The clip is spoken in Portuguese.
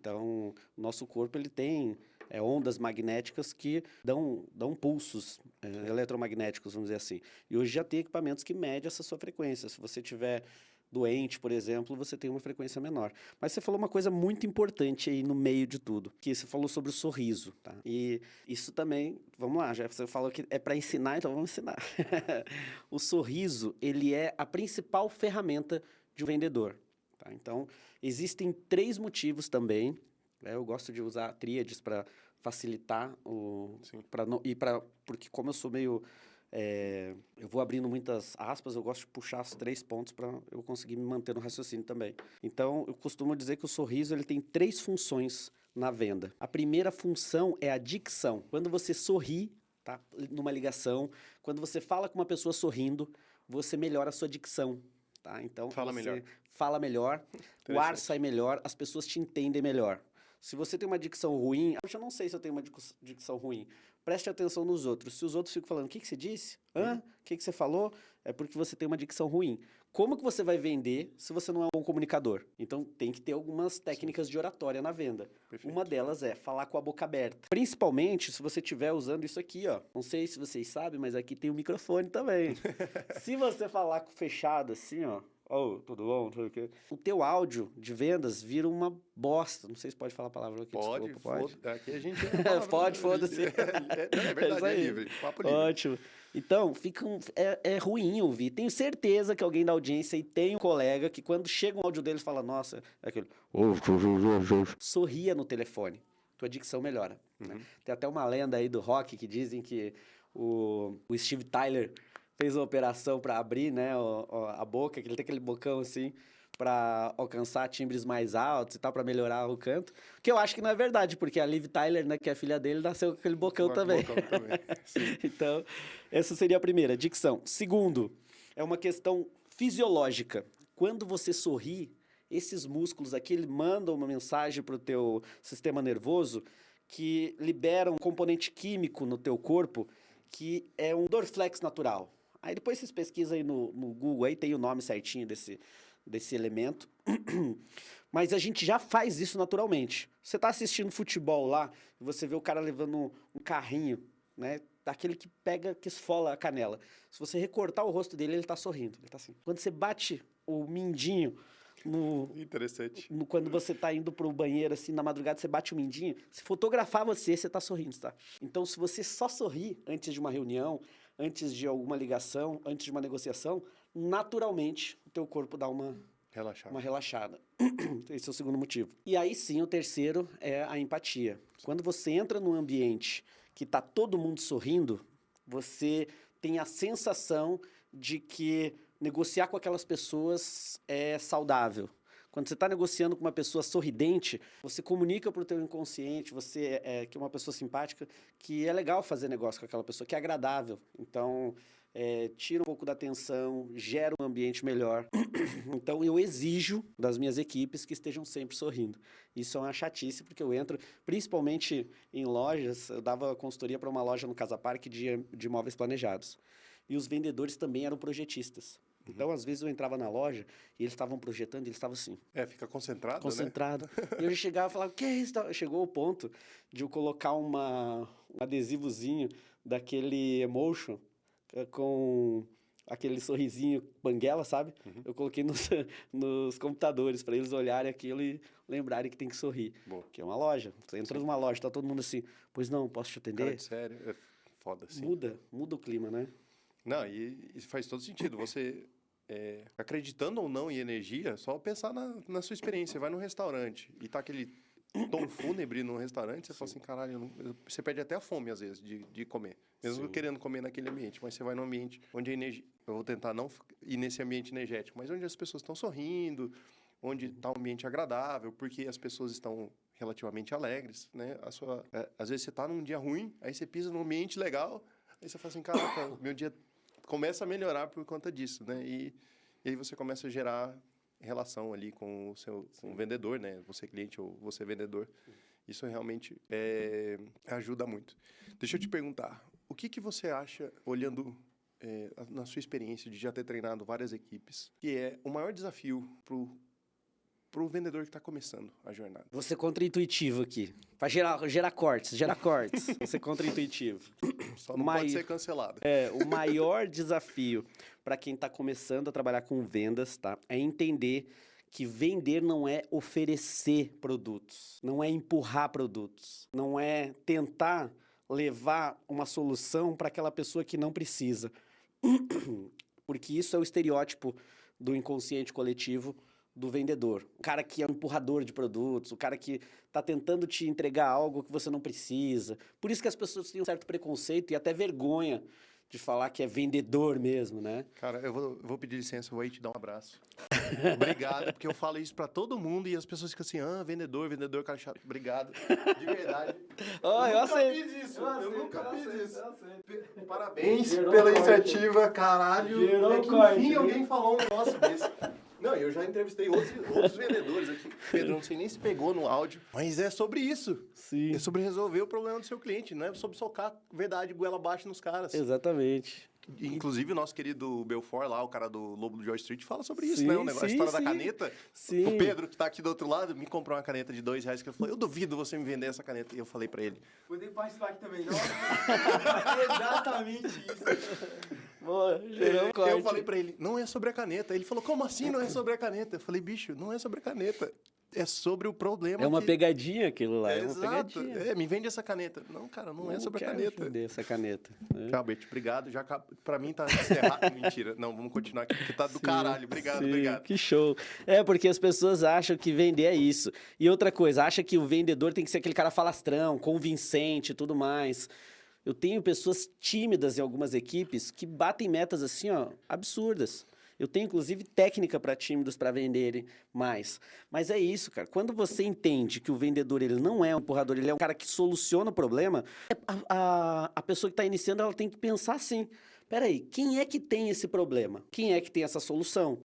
Então, o nosso corpo ele tem ondas magnéticas que dão pulsos eletromagnéticos, vamos dizer assim. E hoje já tem equipamentos que medem essa sua frequência. Se você tiver doente, por exemplo, você tem uma frequência menor. Mas você falou uma coisa muito importante aí no meio de tudo, que você falou sobre o sorriso, tá? E isso também, vamos lá, já você falou que é para ensinar, então vamos ensinar. O sorriso, ele é a principal ferramenta de um vendedor, tá? Então, existem 3 motivos também. Eu gosto de usar tríades para facilitar porque como eu sou meio eu vou abrindo muitas aspas, eu gosto de puxar os 3 pontos para eu conseguir me manter no raciocínio também. Então, eu costumo dizer que o sorriso ele tem 3 funções na venda. A primeira função é a dicção. Quando você sorri, tá? Numa ligação, quando você fala com uma pessoa sorrindo, você melhora a sua dicção. Tá? Então, Fala você melhor. fala melhor, o ar sai melhor, as pessoas te entendem melhor. Se você tem uma dicção ruim, eu já não sei se eu tenho uma dicção ruim. Preste atenção nos outros. Se os outros ficam falando, o que você disse? O que você falou? É porque você tem uma dicção ruim. Como que você vai vender se você não é um bom comunicador? Então, tem que ter algumas técnicas de oratória na venda. Perfeito. Uma delas é falar com a boca aberta. Principalmente se você estiver usando isso aqui, ó. Não sei se vocês sabem, mas aqui tem um microfone também. Se você falar com fechado assim, ó. Oh, tudo bom? Tudo quê? O teu áudio de vendas vira uma bosta. Não sei se pode falar a palavra aqui. Pode, desculpa, pode. Aqui a gente pode, foda-se. É verdade, é livre. Papo livre. Ótimo. Então, é ruim ouvir. Tenho certeza que alguém da audiência aí tem um colega que quando chega um áudio deles fala, nossa, é aquele... Sorria no telefone. Tua dicção melhora. Né? Tem até uma lenda aí do rock que dizem que o Steve Tyler fez uma operação para abrir, né, a boca, que ele tem aquele bocão assim, para alcançar timbres mais altos e tal, para melhorar o canto. Que eu acho que não é verdade, porque a Liv Tyler, né, que é a filha dele, nasceu com aquele bocão também. Então, essa seria a primeira, dicção. Segundo, é uma questão fisiológica. Quando você sorri, esses músculos aqui, eles mandam uma mensagem para o teu sistema nervoso que libera um componente químico no teu corpo que é um Dorflex natural. Aí depois vocês pesquisam aí no Google, aí tem o nome certinho desse elemento. Mas a gente já faz isso naturalmente. Você está assistindo futebol lá, e você vê o cara levando um carrinho, né? Daquele que pega, que esfola a canela. Se você recortar o rosto dele, ele está sorrindo. Ele tá assim. Quando você bate o mindinho Interessante. quando você está indo pro banheiro, assim, na madrugada, você bate o mindinho, se fotografar você está sorrindo, tá? Então, se você só sorrir antes de uma reunião, antes de alguma ligação, antes de uma negociação, naturalmente, o teu corpo dá uma relaxada. Esse é o segundo motivo. E aí sim, o terceiro é a empatia. Quando você entra num ambiente que tá todo mundo sorrindo, você tem a sensação de que negociar com aquelas pessoas é saudável. Quando você está negociando com uma pessoa sorridente, você comunica para o teu inconsciente, que é uma pessoa simpática, que é legal fazer negócio com aquela pessoa, que é agradável. Então, tira um pouco da tensão, gera um ambiente melhor. Então, eu exijo das minhas equipes que estejam sempre sorrindo. Isso é uma chatice, porque eu entro, principalmente em lojas, eu dava consultoria para uma loja no Casa Parque de imóveis planejados. E os vendedores também eram projetistas. Então, às vezes, eu entrava na loja e eles estavam projetando e eles estavam assim. Fica concentrado, Concentrado. Né? E eu já chegava e falava, o que é isso? Chegou o ponto de eu colocar um adesivozinho daquele emotion com aquele sorrisinho banguela, sabe? Eu coloquei nos computadores para eles olharem aquilo e lembrarem que tem que sorrir. Boa. Que é uma loja. Você entra numa loja, tá todo mundo assim, pois não, posso te atender? Cara, sério, é foda, sim. Muda o clima, né? Não, e faz todo sentido. Você, acreditando ou não em energia, só pensar na sua experiência. Você vai num restaurante e tá aquele tom fúnebre num restaurante, você fala assim, caralho, você perde até a fome, às vezes, de comer. Mesmo querendo comer naquele ambiente. Mas você vai num ambiente onde a energia... Eu vou tentar não ir nesse ambiente energético, mas onde as pessoas estão sorrindo, onde está um ambiente agradável, porque as pessoas estão relativamente alegres, né? Às vezes você está num dia ruim, aí você pisa num ambiente legal, aí você fala assim, caraca, meu dia começa a melhorar por conta disso, né? E aí você começa a gerar relação ali com o vendedor, né? Você cliente ou você vendedor. Isso realmente ajuda muito. Deixa eu te perguntar, o que você acha, olhando na sua experiência de já ter treinado várias equipes, que é o maior desafio pro vendedor que está começando a jornada? Você contra-intuitivo aqui. Vai gerar cortes. Você contra-intuitivo. Só não pode ser cancelado. O maior desafio para quem está começando a trabalhar com vendas, tá? É entender que vender não é oferecer produtos, não é empurrar produtos, não é tentar levar uma solução para aquela pessoa que não precisa. Porque isso é o estereótipo do inconsciente coletivo do vendedor. O cara que é um empurrador de produtos, o cara que está tentando te entregar algo que você não precisa. Por isso que as pessoas têm um certo preconceito e até vergonha de falar que é vendedor mesmo, né? Cara, eu vou pedir licença, eu vou aí te dar um abraço. Obrigado, porque eu falo isso pra todo mundo e as pessoas ficam assim, vendedor, cara chato. Obrigado, de verdade. Eu nunca sei. fiz isso, eu nunca fiz isso. Eu Parabéns Gerou pela corte. iniciativa, caralho. Gerou É que, corte, enfim, né? alguém falou um negócio desse. Não, eu já entrevistei outros vendedores aqui. Pedro, não sei nem se pegou no áudio, mas é sobre isso. Sim. É sobre resolver o problema do seu cliente, não é sobre socar verdade goela abaixo nos caras. Exatamente. Inclusive, o nosso querido Belfort lá, o cara do Lobo do Wall Street, fala sobre isso, Sim, né? A história da sim. caneta. Sim. O Pedro, que tá aqui do outro lado, me comprou uma caneta de R$2, que ele falou, eu duvido você me vender essa caneta. E eu falei pra ele, Poder participar aqui também, não? Exatamente isso. Boa, gerou corte. eu falei pra ele, não é sobre a caneta. Ele falou, como assim não é sobre a caneta? Eu falei, bicho, não é sobre a caneta. É sobre o problema. É uma pegadinha aquilo lá, é uma Exato. pegadinha. Me vende essa caneta. Não, cara, não é sobre a quero caneta. vender essa caneta. Né? Tchau, Bete, obrigado. Pra mim tá encerrado. Mentira. Não, vamos continuar aqui, porque tá do caralho. Obrigado, Sim, obrigado. que show. Porque as pessoas acham que vender é isso. E outra coisa, acha que o vendedor tem que ser aquele cara falastrão, convincente e tudo mais. Eu tenho pessoas tímidas em algumas equipes que batem metas assim, ó, absurdas. Eu tenho, inclusive, técnica para tímidos para venderem mais. Mas é isso, cara. Quando você entende que o vendedor ele não é um empurrador, ele é um cara que soluciona o problema, a pessoa que está iniciando ela tem que pensar assim, peraí, quem é que tem esse problema? Quem é que tem essa solução?